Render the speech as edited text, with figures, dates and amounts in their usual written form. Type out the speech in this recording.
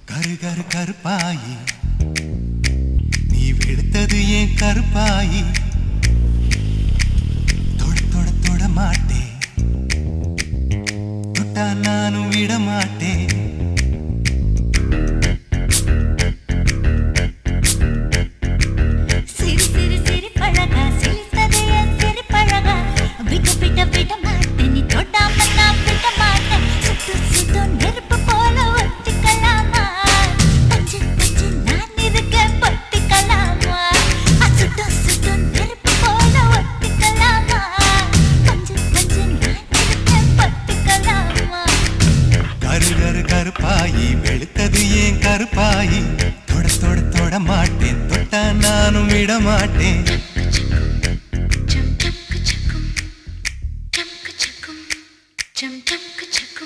கரு கரு கருப்பாயி நீ வெளுத்தது ஏன் கருப்பாயி தொட தொட தொட மாட்டேன் தொட்டா நானும் விட மாட்டேன் கருப்பாயி வெளுத்தது ஏன் கருப்பாயி தொட தொட தொட மாட்டேன் தொட்டா நானும் விட மாட்டேன்